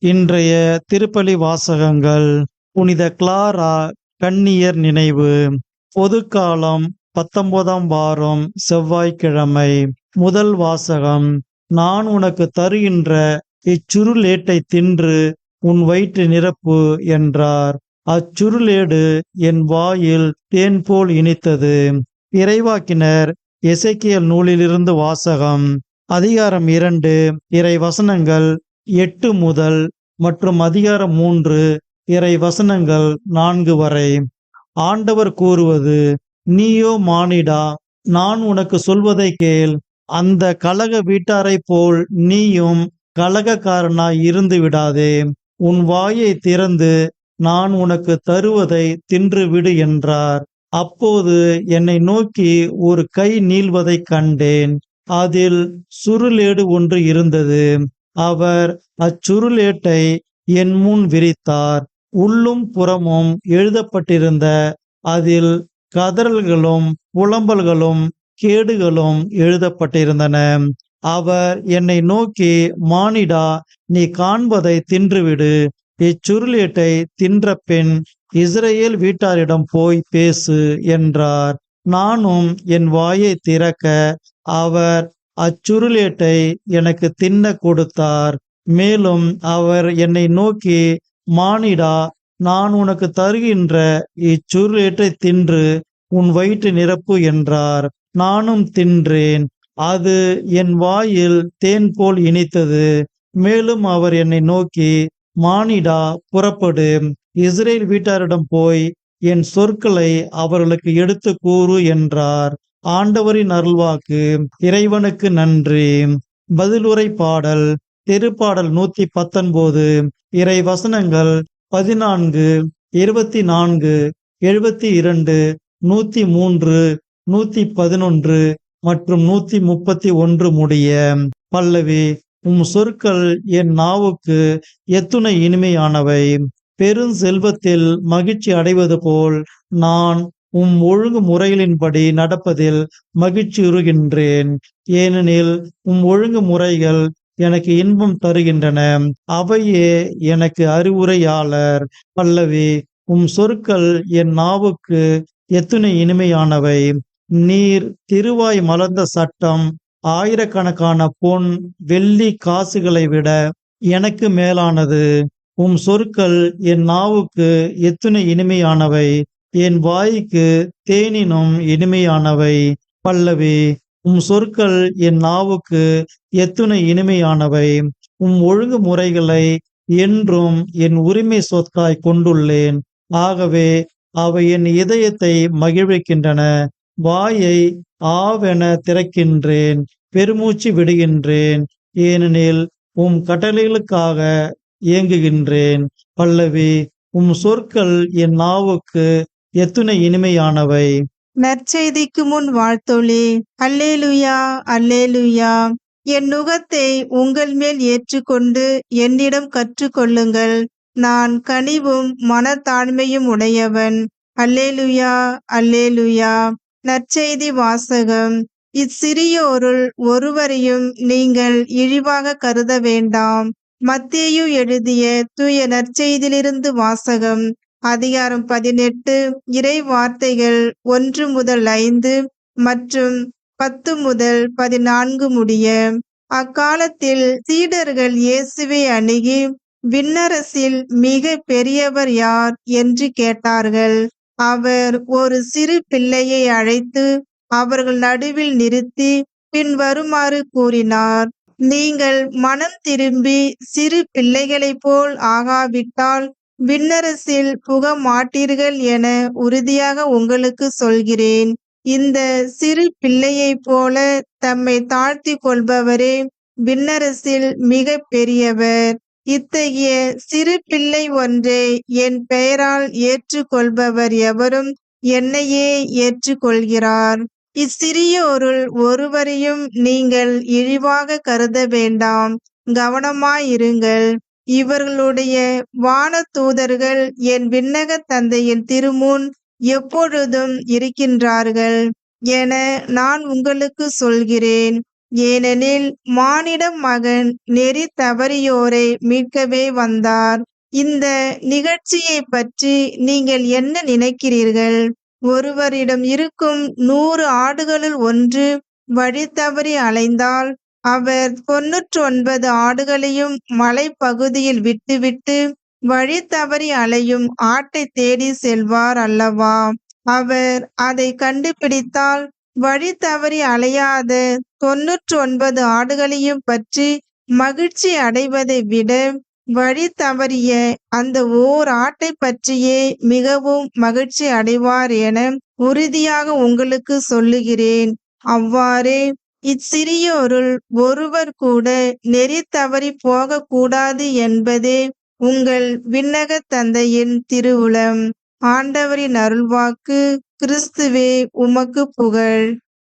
இன்றைய திருப்பலி வாசகங்கள். புனித கிளாரா கன்னியர் நினைவு. பொதுக்காலம் 19ஆம் வாரம் செவ்வாய்க்கிழமை. முதல் வாசகம். நான் உனக்கு தருகின்ற இச்சுருளேட்டை தின்று உன் வயிற்று நிரப்பு என்றார். அச்சுருளேடு என் வாயில் தேன் போல் இனித்தது. இறைவாக்கினர் எசேக்கியேல் நூலிலிருந்து வாசகம். அதிகாரம் 2, இறை வசனங்கள் 8 முதல் மற்றும் அதிகாரம் 3, இறை வசனங்கள் 4 வரை. ஆண்டவர் கூறுவது: நீயோ மானிடா, நான் உனக்கு சொல்வதை கேள். அந்த கலக வீட்டாரைப் போல் நீயும் கலகக்காரனாய் இருந்து விடாதே. உன் வாயை திறந்து நான் உனக்கு தருவதை தின்றுவிடு என்றார். அப்போது என்னை நோக்கி ஒரு கை நீள்வதைக் கண்டேன். அதில் சுருளேடு ஒன்று இருந்தது. அவர் அச்சுருளேட்டை என் முன் விரித்தார். உள்ளும் புறமும் எழுதப்பட்டிருந்த அதில் கதறல்களும் புலம்பல்களும் கேடுகளும் எழுதப்பட்டிருந்தன. அவர் என்னை நோக்கி, மானிடா, நீ காண்பதை தின்றுவிடு. இச்சுருளேட்டை தின்ற பின் இஸ்ரேல் வீட்டாரிடம் போய் பேசு என்றார். நானும் என் வாயை திறக்க அவர் அச்சுருளேட்டை எனக்கு தின்ன கொடுத்தார். மேலும் அவர் என்னை நோக்கி, மானிடா, நான் உனக்கு தருகின்ற இச்சுருளேட்டை தின்று உன் வயிற்று நிரப்பு என்றார். நானும் தின்றேன். அது என் வாயில் தேன் போல் இனித்தது. மேலும் அவர் என்னை நோக்கி, மானிடா, புறப்படு, இஸ்ரேல் வீட்டாரிடம் போய் என் சொற்களை அவர்களுக்கு எடுத்து கூறு என்றார். ஆண்டவரின் அருள்வாக்கு. இறைவனுக்கு நன்றி. பதிலுரை பாடல். திருப்பாடல் 119. இறை வசனங்கள் 14, 24, 72, 103, 111 மற்றும் 131 முடிய. பல்லவி. உம் சொற்கள் என் நாவுக்கு எத்துணை இனிமையானவை. பெருஞ்செல்வத்தில் மகிழ்ச்சி அடைவது போல் நான் உம் ஒழுங்கு முறைகளின்படி நடப்பதில் மகிழ்ச்சியுறுகின்றேன். ஏனெனில் உம் ஒழுங்கு முறைகள் எனக்கு இன்பம் தருகின்றன. அவையே எனக்கு அறிவுரையாளர். பல்லவி. உம் சொற்கள் என் நாவுக்கு எத்துணை இனிமையானவை. நீர் திருவாய் மலர்ந்த சட்டம் ஆயிரக்கணக்கான பொன் வெள்ளி காசுகளை விட எனக்கு மேலானது. உம் சொற்கள் என் நாவுக்கு எத்துணை இனிமையானவை. என் வாய்க்கு தேனினும் இனிமையானவை. பல்லவி. உம் சொற்கள் என் நாவுக்கு எத்துணை இனிமையானவை. உம் ஒழுங்கு முறைகளை என்றும் என் உரிமை சொற்காய் கொண்டுள்ளேன். ஆகவே அவை என் இதயத்தை மகிழ்விக்கின்றன. வாயை ஆவென திறக்கின்றேன், பெருமூச்சு விடுகின்றேன். ஏனெனில் உம் கட்டளைகளுக்காக ஏங்குகின்றேன். பல்லவி. உம் சொற்கள் என் நாவுக்கு எத்துணை இனிமையானவை. நற்செய்திக்கு முன் வாழ்த்தொளி. அல்லேலுயா, அல்லேலுயா. என் நுகத்தை உங்கள் மேல் ஏற்றுக்கொண்டு என்னிடம் கற்றுக்கொள்ளுங்கள். நான் கனிவும் மனத்தாழ்மையும் உடையவன். அல்லேலுயா, அல்லேலுயா. நற்செய்தி வாசகம். இச்சிறியோருள் ஒருவரையும் நீங்கள் இழிவாக கருத வேண்டாம். மத்தேயு எழுதிய தூய நற்செய்தியிலிருந்து வாசகம். அதிகாரம் 18, இறை வார்த்தைகள் 1 முதல் 5 மற்றும் 10 முதல் 14 முடிய. அக்காலத்தில் சீடர்கள் இயேசுவை அணுகி, விண்ணரசில் மிக பெரியவர் யார் என்று கேட்டார்கள். அவர் ஒரு சிறு பிள்ளையை அழைத்து அவர்கள் நடுவில் நிறுத்தி பின்வருமாறு கூறினார்: நீங்கள் மனம் திரும்பி சிறு பிள்ளைகளைப் போல் ஆகாவிட்டால் விண்ணரசில் புக மாட்டீர்கள் என உறுதியாக உங்களுக்கு சொல்கிறேன். இந்த சிறு பிள்ளையைப் போல தம்மை தாழ்த்தி கொள்பவரே விண்ணரசில் மிக பெரியவர். இத்தகைய சிறு பிள்ளை ஒன்றை என் பெயரால் ஏற்றுக்கொள்பவர் எவரும் என்னையே ஏற்றுக்கொள்கிறார். இச்சிறியோருள் ஒருவரையும் நீங்கள் இழிவாக கருத வேண்டாம். கவனமாயிருங்கள். இவர்களுடைய வானதூதர்கள் என் விண்ணக தந்தையின் திருமுன் எப்பொழுதும் இருக்கின்றார்கள் என நான் உங்களுக்கு சொல்கிறேன். ஏனெனில் மானிட மகன் நெறி தவறியோரை மீட்கவே வந்தார். இந்த நிகழ்ச்சியை பற்றி நீங்கள் என்ன நினைக்கிறீர்கள்? ஒருவரிடம் இருக்கும் 100 ஆடுகளுள் ஒன்று வழி தவறி அலைந்தால் அவர் 99 ஆடுகளையும் மலைப்பகுதியில் விட்டுவிட்டு வழி தவறி அலையும் ஆட்டை தேடி செல்வார் அல்லவா? அவர் அதை கண்டுபிடித்தால் வழி தவறி அலையாத 99 ஆடுகளையும் பற்றி மகிழ்ச்சி அடைவதை விட வழி தவறிய அந்த ஓர் ஆட்டை பற்றியே மிகவும் மகிழ்ச்சி அடைவார் என உறுதியாக உங்களுக்கு சொல்லுகிறேன். அவ்வாறே இச்சிறியோருள் ஒருவர் கூட நெறி தவறி போகக்கூடாது என்பதே உங்கள் விண்ணக தந்தையின் திருவுளம். ஆண்டவரின் அருள்வாக்கு. கிறிஸ்துவே உமக்கு புகழ்.